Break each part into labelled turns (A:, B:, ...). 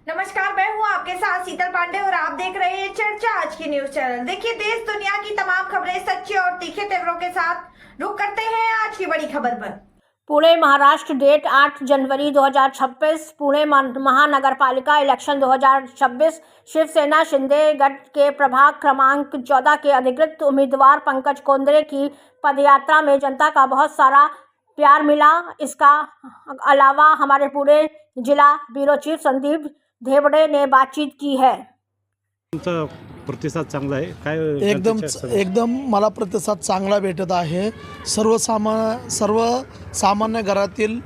A: नमस्कार, मैं हूं आपके साथ शीतल पांडे और आप देख रहे हैं चर्चा आज की न्यूज चैनल। देखिए, देश दुनिया की तमाम खबरें सच्चे और तीखे तेवरों के साथ रुक करते हैं आज की बड़ी खबर पर।
B: पुणे महाराष्ट्र डेट 8 जनवरी 2026। पुणे महानगरपालिका इलेक्शन 2026। शिवसेना शिंदे गट के प्रभाग क्रमांक 14 के अधिकृत उम्मीदवार पंकज कोंद्रे की पदयात्रा में जनता का बहुत सारा प्यार मिला। इसका अलावा हमारे पुणे जिला ब्यूरो चीफ संदीप धेवडे ने बातचीत की है।
C: तुमचा प्रतिसाद चांगला आहे काय?
D: एकदम मला प्रतिसाद चांगला भेटत आहे। सर्वसामान्य घरातील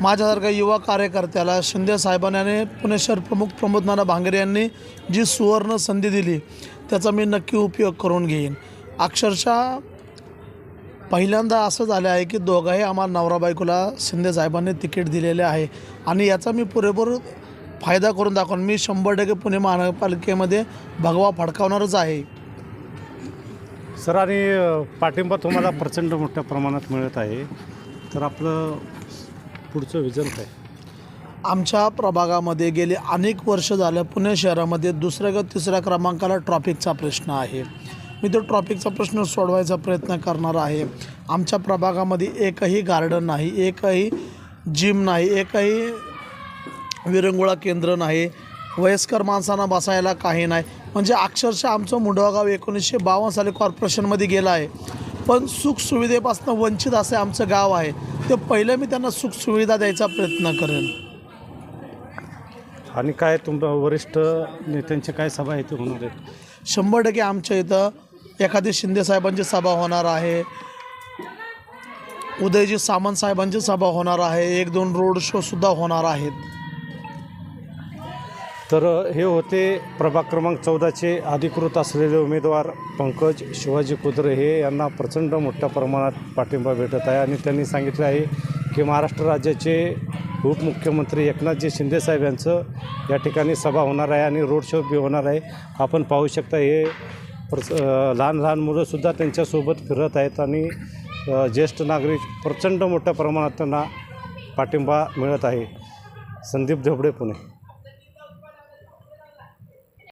D: माझ्यासारख्या युवा कार्यकर्त्याला शिंदे साहेबांनी पुणे शहर प्रमुख प्रमोदनाना भांगरे यांनी जी सुवर्ण संधी दिली त्याचा मी नक्की उपयोग करून घेईन। अक्षरशः पहिल्यांदा असं झालं आहे की दोघंही आम्हाला नवरा बायकोला शिंदे साहेबांनी तिकीट दिलेले आहे आणि याचा मी पुरेपूर फायदा करून दाखवून मी 100% पुणे महानगरपालिकेमध्ये भगवा फडकावणारच आहे।
C: सर, आणि पाठिंबा तुम्हाला प्रचंड मोठ्या प्रमाणात मिळत आहे, तर आपलं पुढचं विजन काय?
D: आमच्या प्रभागामध्ये गेले अनेक वर्ष झालं पुणे शहरामध्ये दुसऱ्या किंवा तिसऱ्या क्रमांकाला ट्रॅफिकचा प्रश्न आहे। मी तो ट्रॅफिकचा प्रश्न सोडवायचा प्रयत्न करणार आहे। आमच्या प्रभागामध्ये एकही गार्डन नाही, एकही जिम नाही, एकही विरंगुळा केंद्र नाही, वयस्कर माणसांना बसायला काही नाही। म्हणजे अक्षरशः आमचं मुंडवा गाव 1952 साली कॉर्पोरेशनमध्ये गेलं आहे, पण सुखसुविधेपासून वंचित असे आमचं गाव आहे। ते पहिलं मी त्यांना सुखसुविधा द्यायचा प्रयत्न करेन।
C: आणि काय तुमच्या वरिष्ठ नेत्यांची काय सभा इथे होणार आहे?
D: 100% आमच्या इथं एखादी शिंदे साहेबांची सभा होणार आहे, उदयजी सामंत साहेबांची सभा होणार आहे, 1-2 रोड शोसुद्धा होणार आहेत।
C: तर हे होते प्रभाग क्रमांक 14चे अधिकृत असलेले उमेदवार पंकज शिवाजी कोंद्रे हे यांना प्रचंड मोठ्या प्रमाणात पाठिंबा भेटत आहे आणि त्यांनी सांगितलं आहे की महाराष्ट्र राज्याचे उपमुख्यमंत्री एकनाथजी शिंदे साहेब यांचं या ठिकाणी सभा होणार आहे आणि रोड शो बी होणार आहे। आपण पाहू शकता हे लहान लहान मुलंसुद्धा त्यांच्यासोबत फिरत आहेत आणि ज्येष्ठ नागरिक प्रचंड मोठ्या प्रमाणात त्यांना पाठिंबा मिळत आहे। संदीप धेवडे, पुणे।